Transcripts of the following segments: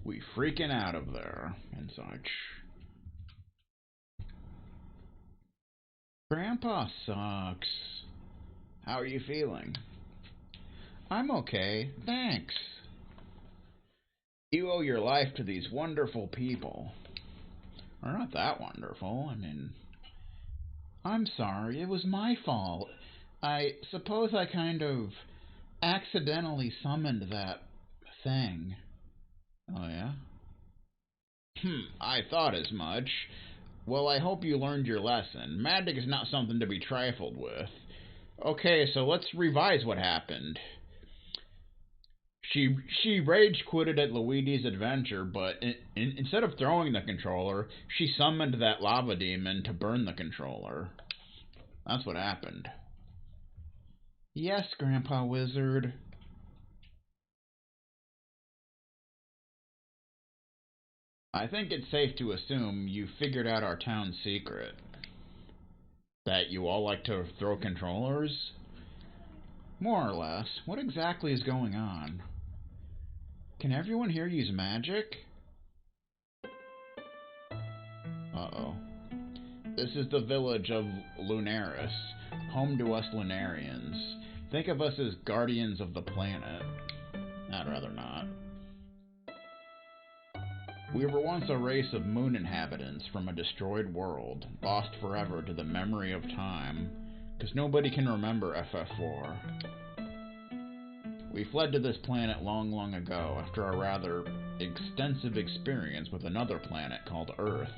We freaking out of there and such. Grandpa sucks. How are you feeling? I'm okay, thanks. You owe your life to these wonderful people. They're not that wonderful, I mean... I'm sorry, it was my fault. I suppose I kind of accidentally summoned that thing. Oh, yeah? I thought as much. Well, I hope you learned your lesson. Magic is not something to be trifled with. Okay, so let's revise what happened. She rage quitted at Luigi's adventure, but instead of throwing the controller, she summoned that lava demon to burn the controller. That's what happened. Yes, Grandpa Wizard. I think it's safe to assume you figured out our town's secret. That you all like to throw controllers? More or less. What exactly is going on? Can everyone here use magic? Uh-oh. This is the village of Lunaris, home to us Lunarians. Think of us as guardians of the planet. I'd rather not. We were once a race of moon inhabitants from a destroyed world, lost forever to the memory of time, because nobody can remember FF4. We fled to this planet long, long ago after a rather extensive experience with another planet called Earth.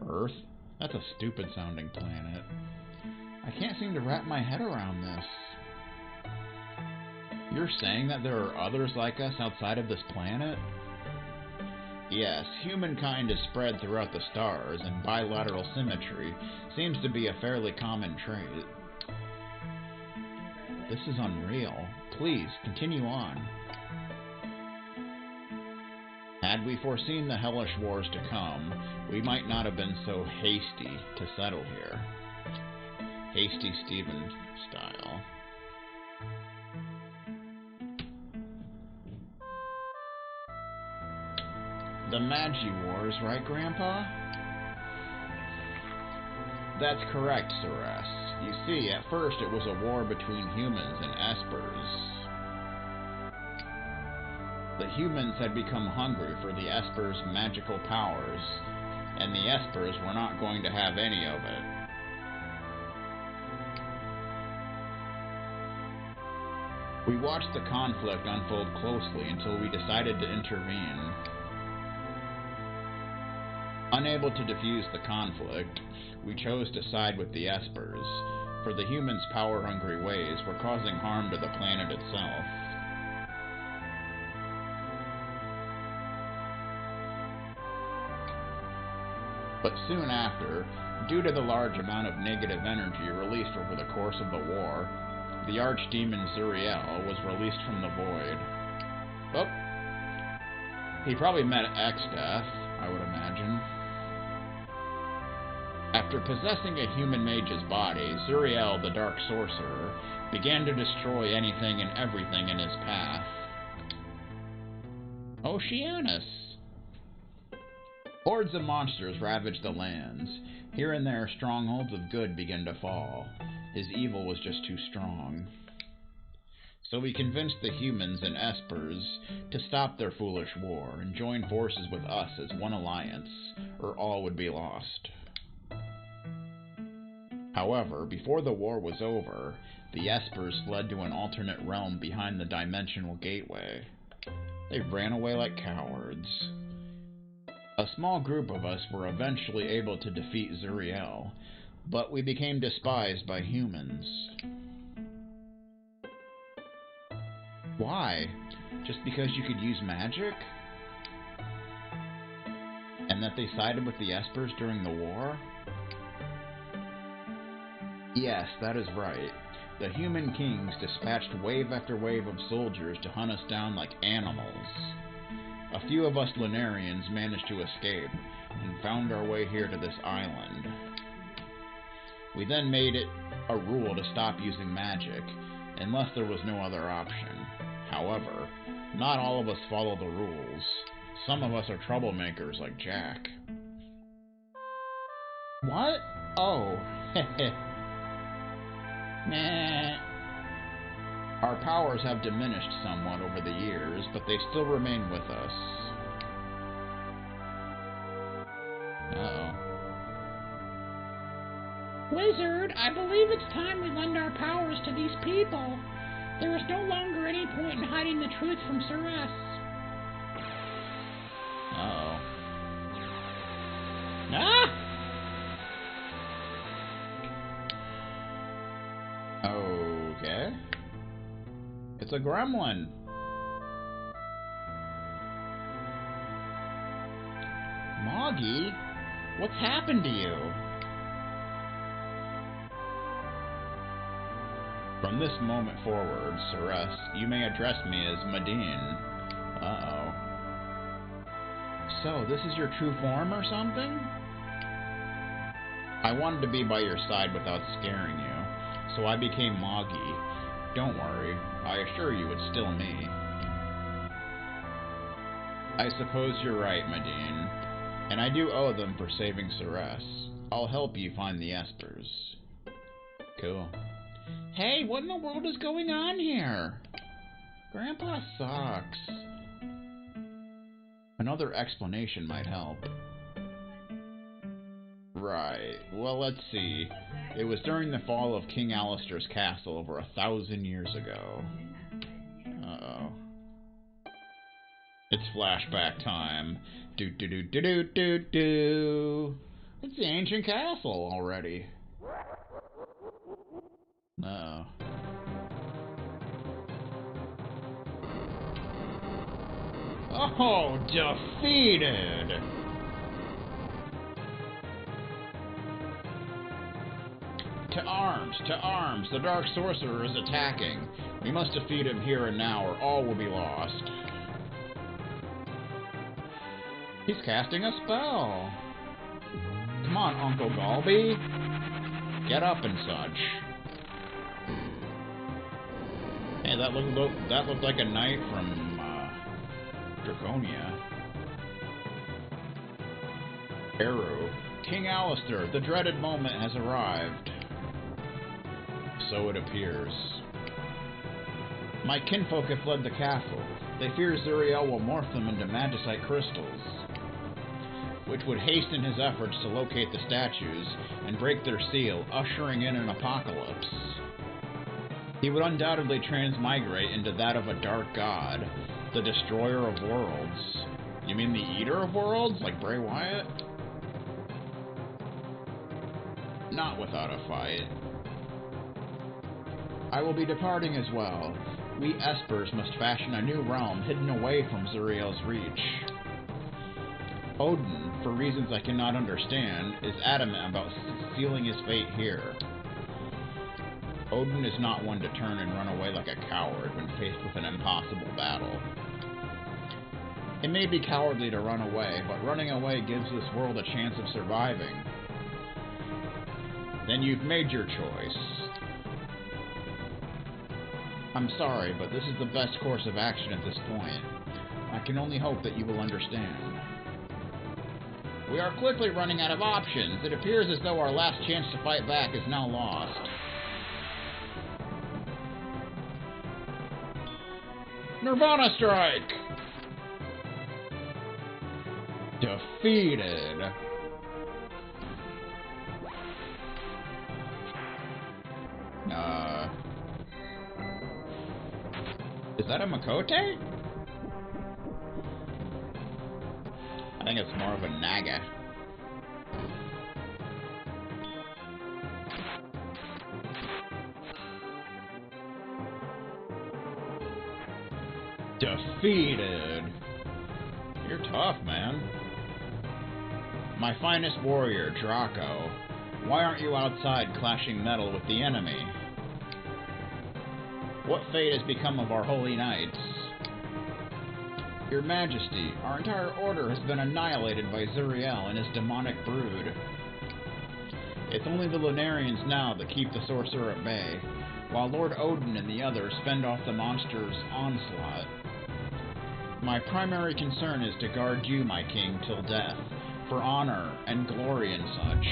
Earth? That's a stupid sounding planet. I can't seem to wrap my head around this. You're saying that there are others like us outside of this planet? Yes, humankind is spread throughout the stars, and bilateral symmetry seems to be a fairly common trait. This is unreal. Please, continue on. Had we foreseen the hellish wars to come, we might not have been so hasty to settle here. Hasty Stephen style. The Magi Wars, right, Grandpa? That's correct, Ceres. You see, at first it was a war between humans and espers. The humans had become hungry for the espers' magical powers, and the espers were not going to have any of it. We watched the conflict unfold closely until we decided to intervene. Unable to defuse the conflict, we chose to side with the espers, for the humans' power-hungry ways were causing harm to the planet itself. But soon after, due to the large amount of negative energy released over the course of the war, the archdemon Zuriel was released from the void. Oh. He probably met X-Death, I would imagine. After possessing a human mage's body, Zuriel, the Dark Sorcerer, began to destroy anything and everything in his path. Oceanus! Hordes of monsters ravaged the lands. Here and there, strongholds of good began to fall. His evil was just too strong. So he convinced the humans and espers to stop their foolish war and join forces with us as one alliance, or all would be lost. However, before the war was over, the espers fled to an alternate realm behind the dimensional gateway. They ran away like cowards. A small group of us were eventually able to defeat Zuriel, but we became despised by humans. Why? Just because you could use magic? And that they sided with the espers during the war? Yes, that is right. The human kings dispatched wave after wave of soldiers to hunt us down like animals. A few of us Lunarians managed to escape, and found our way here to this island. We then made it a rule to stop using magic, unless there was no other option. However, not all of us follow the rules. Some of us are troublemakers like Jack. What? Oh, heh. Meh. Our powers have diminished somewhat over the years, but they still remain with us. Uh-oh. Wizard, I believe it's time we lend our powers to these people. There is no longer any point in hiding the truth from Ceres. Uh-oh. Ah! Okay. It's a gremlin. Moggy, what's happened to you? From this moment forward, Ceres, you may address me as Medine. Uh-oh. So, this is your true form or something? I wanted to be by your side without scaring you, so I became Moggy. Don't worry, I assure you it's still me. I suppose you're right, Medine, and I do owe them for saving Ceres. I'll help you find the Espers. Cool. Hey, what in the world is going on here? Grandpa sucks. Another explanation might help. Right, well, let's see. It was during the fall of King Alistair's castle over 1,000 years ago. Uh-oh. It's flashback time. Do-do-do-do-do-do-do. It's the ancient castle already. Uh-oh. Oh, defeated! To arms! The Dark Sorcerer is attacking. We must defeat him here and now, or all will be lost. He's casting a spell. Come on, Uncle Galby. Get up and such. Hey, that looked like a knight from Draconia. Eru. King Alistair, the dreaded moment has arrived. So it appears. My kinfolk have fled the castle. They fear Zuriel will morph them into magicite crystals, which would hasten his efforts to locate the statues and break their seal, ushering in an apocalypse. He would undoubtedly transmigrate into that of a dark god, the destroyer of worlds. You mean the eater of worlds, like Bray Wyatt? Not without a fight. I will be departing as well. We Espers must fashion a new realm hidden away from Zuriel's reach. Odin, for reasons I cannot understand, is adamant about sealing his fate here. Odin is not one to turn and run away like a coward when faced with an impossible battle. It may be cowardly to run away, but running away gives this world a chance of surviving. Then you've made your choice. I'm sorry, but this is the best course of action at this point. I can only hope that you will understand. We are quickly running out of options. It appears as though our last chance to fight back is now lost. Nirvana Strike! Defeated. Is that a Makote? I think it's more of a Naga. Defeated. You're tough, man. My finest warrior, Draco. Why aren't you outside clashing metal with the enemy? What fate has become of our holy knights? Your Majesty, our entire order has been annihilated by Zuriel and his demonic brood. It's only the Lunarians now that keep the sorcerer at bay. while Lord Odin and the others fend off the monster's onslaught. My primary concern is to guard you, my king, till death, for honor and glory and such.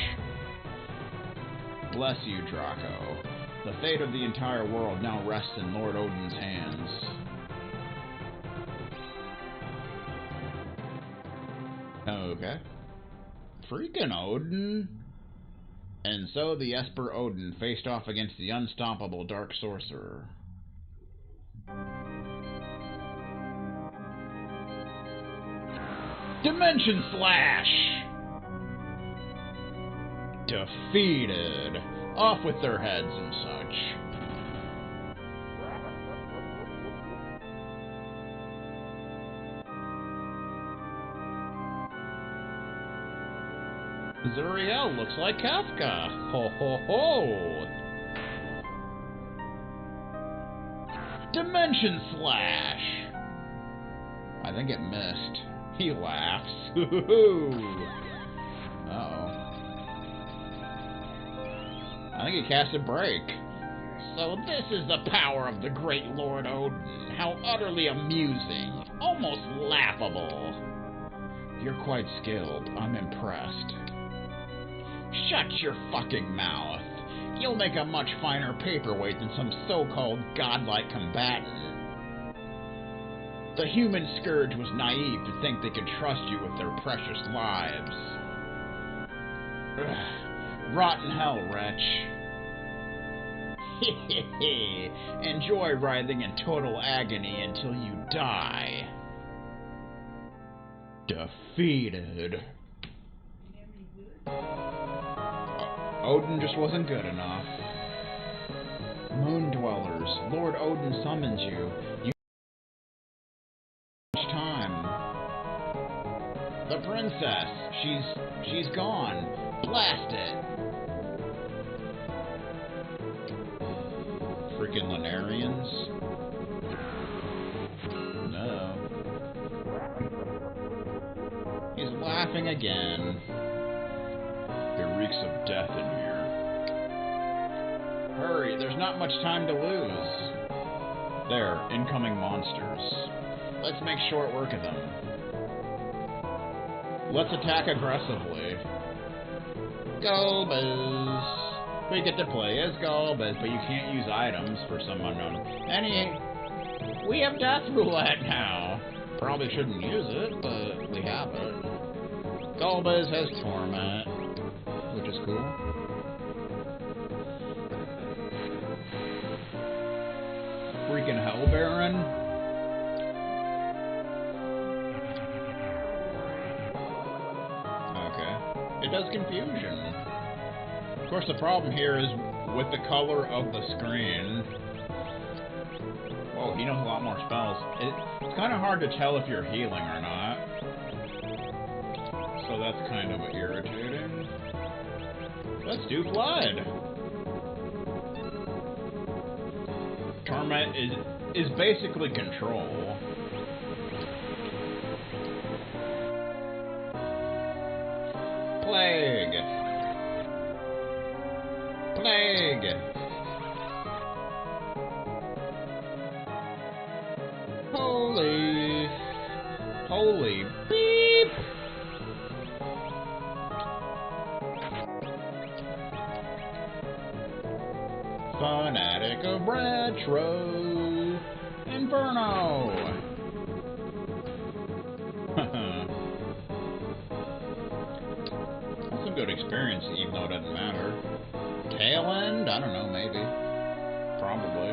Bless you, Draco. The fate of the entire world now rests in Lord Odin's hands. Okay. Freaking Odin. And so the Esper Odin faced off against the unstoppable Dark Sorcerer. Dimension Slash! Defeated. Off with their heads and such. Zuriel looks like Kafka. Ho ho ho! Dimension Slash! I think it missed. He laughs. Uh-oh. I think he cast a break. So this is the power of the great Lord Odin. How utterly amusing. Almost laughable. You're quite skilled. I'm impressed. Shut your fucking mouth. You'll make a much finer paperweight than some so-called godlike combatant. The human scourge was naive to think they could trust you with their precious lives. Ugh. Rotten hell, wretch. Enjoy writhing in total agony until you die. Defeated. Odin just wasn't good enough. Moon Dwellers, Lord Odin summons you. You time. The princess, she's gone. Blast it. Freaking Lunarians. No. He's laughing again. It reeks of death in here. Hurry, there's not much time to lose. There, incoming monsters. Let's make short work of them. Let's attack aggressively. Golbez. We get to play as Golbez, but you can't use items for some unknown. We have Death Roulette now. Probably shouldn't use it, but we have it. Golbez has Torment, which is cool. Freaking Hell Baron. Okay. It does confusion. Of course, the problem here is with the color of the screen. Whoa, he knows a lot more spells. It's kind of hard to tell if you're healing or not. So that's kind of irritating. Let's do Blood. Torment is basically control. Plague. Plague. Holy beep. Fanatic of Retro Inferno. That's some good experience, even though it doesn't matter. Tail end? I don't know, maybe. Probably.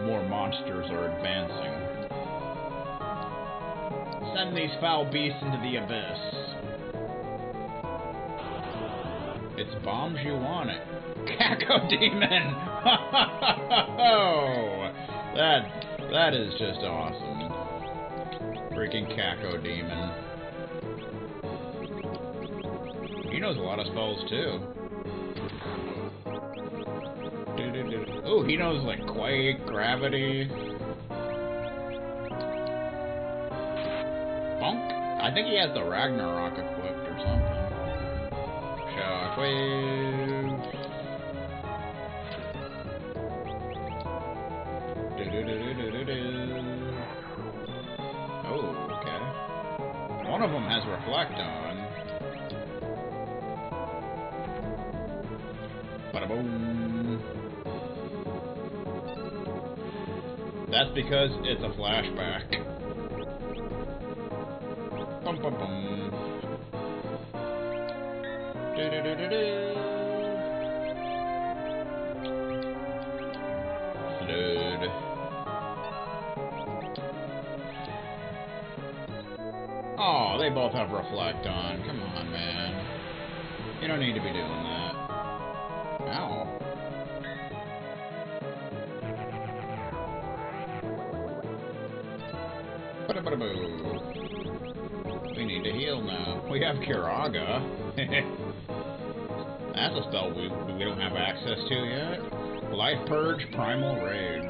More monsters are advancing. Send these foul beasts into the abyss. It's bombs you want it. Cacodemon! That is just awesome. Freaking Cacodemon. He knows a lot of spells too. Oh, he knows like Quake, Gravity. Bonk? I think he has the Ragnarok equipped or something. Shockwave. Oh, okay. One of them has reflect on. Bada boom. That's because it's a flashback. Bum bum bum. Flood. Oh, they both have reflect on. Come on, man. You don't need to be doing that. Ow. Bada-bada-boo. We need to heal now. We have Kiraga. That's a spell we don't have access to yet. Life Purge, Primal Rage.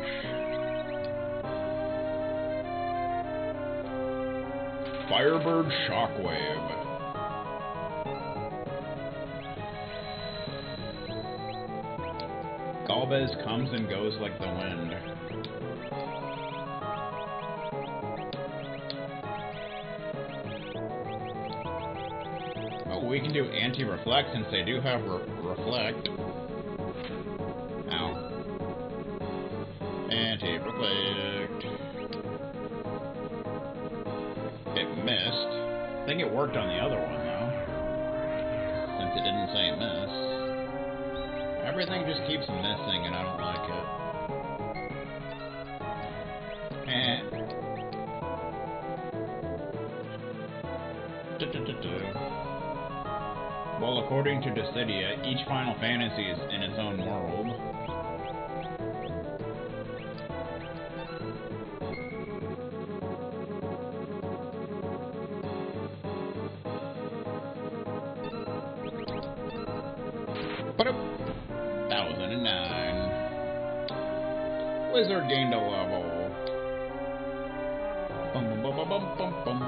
Firebird Shockwave. Galvez comes and goes like the wind. Oh, we can do anti-reflect since they do have reflect. Ow. Anti-reflect. It missed. I think it worked on the other one, though. Since it didn't say miss. Everything just keeps missing, and I don't like it. Well, according to Dissidia, each Final Fantasy is in its own world. That was in a 9. Wizard gained a level. Bum bum bum bum bum bum.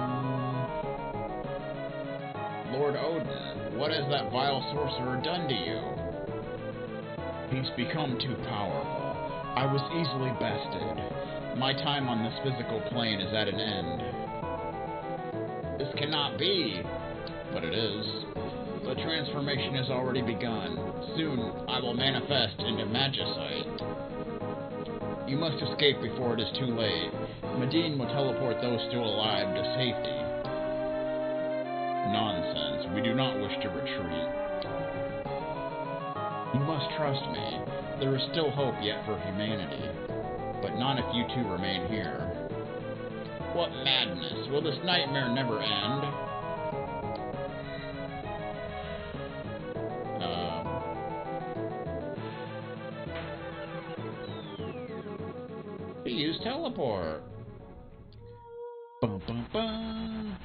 Lord Odin, what has that vile sorcerer done to you? He's become too powerful. I was easily bested. My time on this physical plane is at an end. This cannot be. But it is. The transformation has already begun. Soon, I will manifest into Magicite. You must escape before it is too late. Medine will teleport those still alive to safety. Nonsense. We do not wish to retreat. You must trust me. There is still hope yet for humanity. But not if you two remain here. What madness! Will this nightmare never end? He used teleport. Bum bum bum.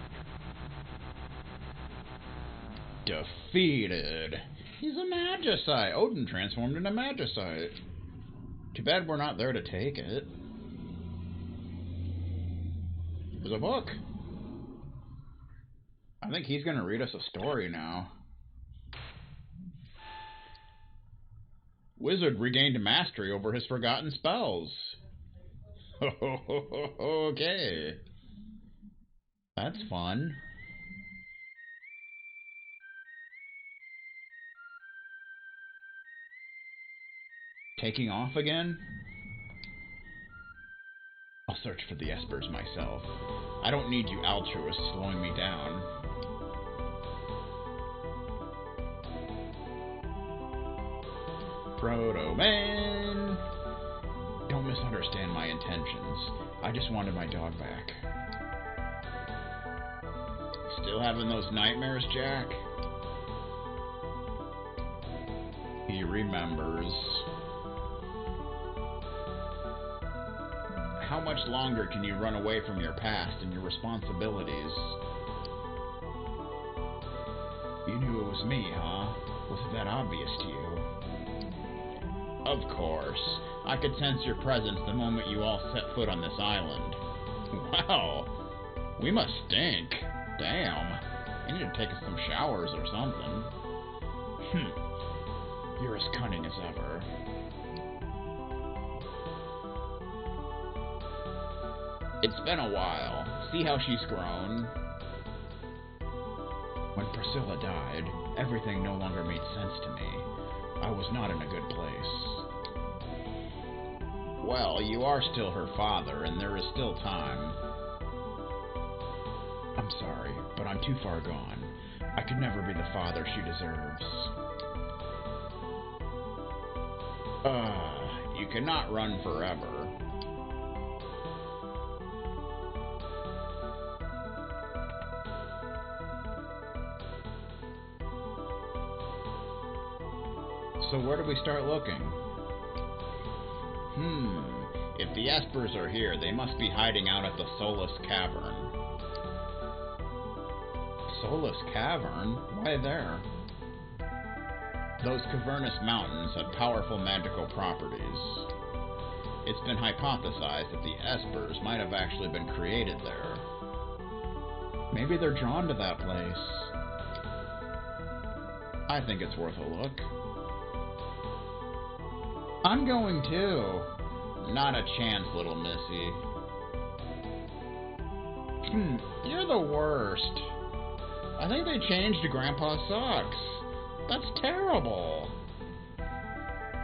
Defeated. He's a Magicite. Odin transformed into Magicite. Too bad we're not there to take it. There's a book. I think he's going to read us a story now. Wizard regained mastery over his forgotten spells. Okay. That's fun. Taking off again? I'll search for the espers myself. I don't need you altruists slowing me down. Proto Man! Don't misunderstand my intentions. I just wanted my dog back. Still having those nightmares, Jack? He remembers. How much longer can you run away from your past and your responsibilities? You knew it was me, huh? Was it that obvious to you? Of course. I could sense your presence the moment you all set foot on this island. Wow. We must stink. Damn. I need to take some showers or something. You're as cunning as ever. It's been a while. See how she's grown? When Priscilla died, everything no longer made sense to me. I was not in a good place. Well, you are still her father, and there is still time. I'm sorry, but I'm too far gone. I could never be the father she deserves. You cannot run forever. So where do we start looking? If the Espers are here, they must be hiding out at the Solus Cavern. Solus Cavern? Why there? Those cavernous mountains have powerful magical properties. It's been hypothesized that the Espers might have actually been created there. Maybe they're drawn to that place. I think it's worth a look. I'm going too. Not a chance, little missy. You're the worst. I think they changed to Grandpa Sucks. That's terrible.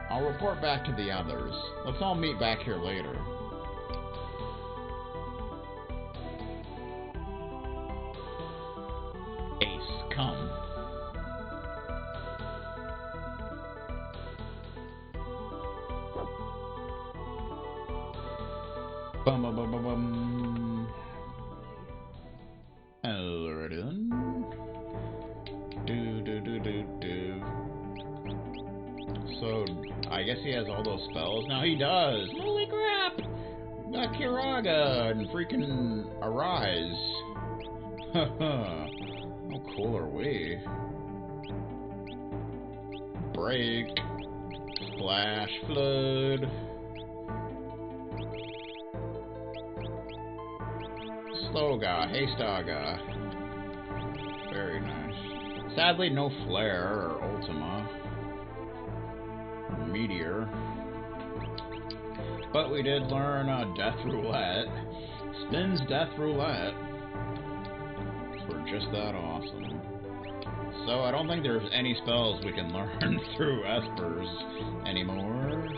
I'll report back to the others. Let's all meet back here later. Ace, come. Bum bum bum bum bum. Alright then. Do. So, I guess he has all those spells. Now he does. Holy crap! Got Kiraga and freaking Arise. Haha. How cool are we? Break. Splash. Flood. Sloga, Hastaga. Very nice. Sadly, no Flare or Ultima. Or Meteor. But we did learn Death Roulette. Spins Death Roulette. We're just that awesome. So I don't think there's any spells we can learn through Espers anymore.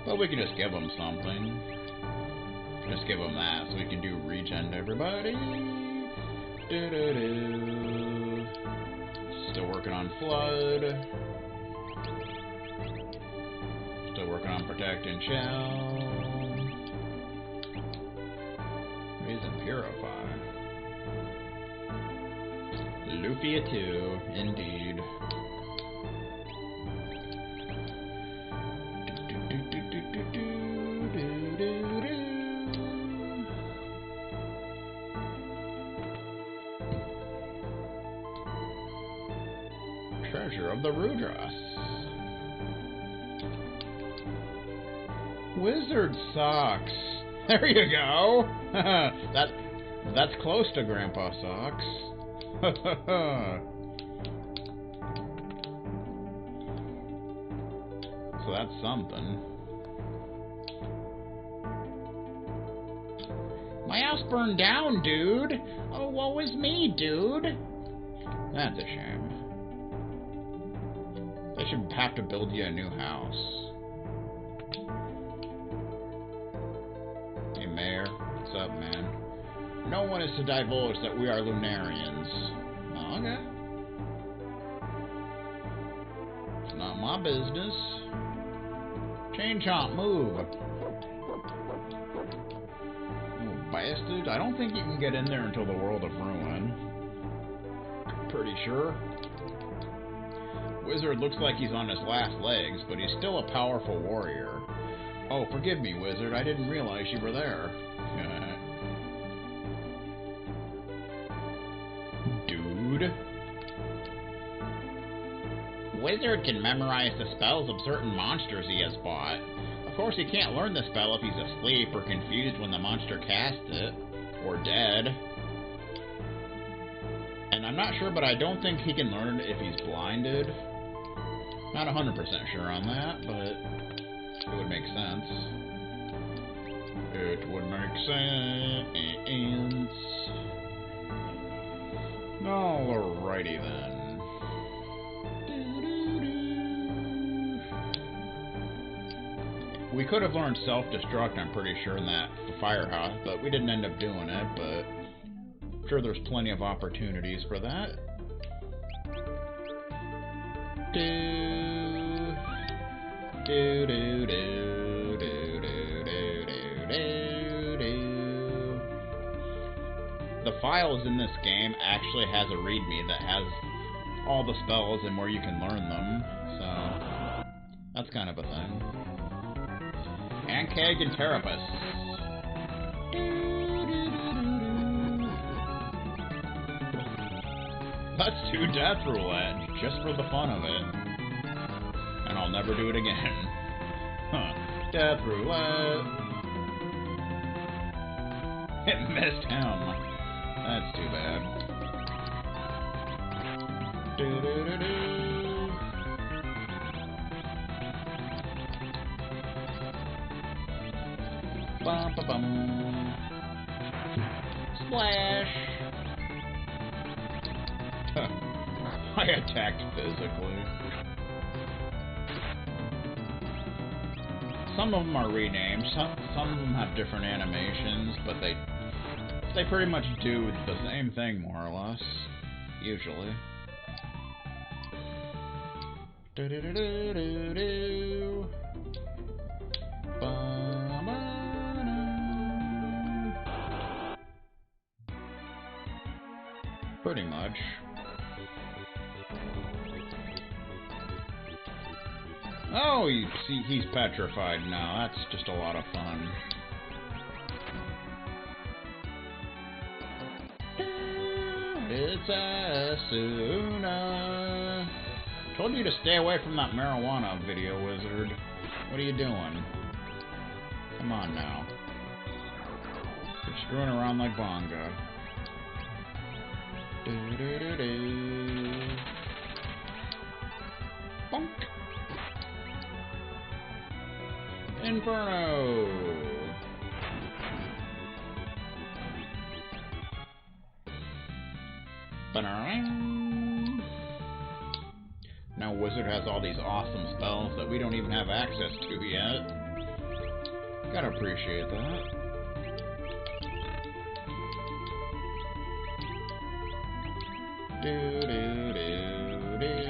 But we can just give them something. Just give them that so we can do regen to everybody. Still working on Flood. Still working on Protect and Shell. Raise and Purify. Lufia 2, indeed. Treasure of the Rudras. Wizard Socks. There you go. That's close to Grandpa Socks. So that's something. My house burned down, dude. Oh, woe is me, dude. That's a shame. They should have to build you a new house. Hey, Mayor. What's up, man? No one is to divulge that we are Lunarians. Oh, okay. It's not my business. Chain chomp, move. Oh, bastard. I don't think you can get in there until the World of Ruin. Pretty sure. Wizard looks like he's on his last legs, but he's still a powerful warrior. Oh, forgive me, Wizard. I didn't realize you were there. Dude. Wizard can memorize the spells of certain monsters he has fought. Of course, he can't learn the spell if he's asleep or confused when the monster casts it. Or dead. And I'm not sure, but I don't think he can learn it if he's blinded. Not 100% sure on that, but it would make sense. It would make sense. Alrighty then. We could have learned self-destruct, I'm pretty sure, in that firehouse, but we didn't end up doing it, but I'm sure there's plenty of opportunities for that. The files in this game actually has a readme that has all the spells and where you can learn them, so that's kind of a thing. And Keg and Terapus. Let's do Death Roulette, just for the fun of it. And I'll never do it again. Huh. Death Roulette. It missed him. That's too bad. Bum, ba, bum. Splash! I attacked physically. Some of them are renamed, some of them have different animations, but they pretty much do the same thing, more or less. Usually. Do-do-do-do-do-do. Pretty much. Oh, you see, he's petrified now. That's just a lot of fun. It's Asuna. Told you to stay away from that marijuana video, wizard. What are you doing? Come on now. You're screwing around like Bonga. Bonk. Inferno. Now Wizard has all these awesome spells that we don't even have access to yet. Gotta appreciate that. Do do do do.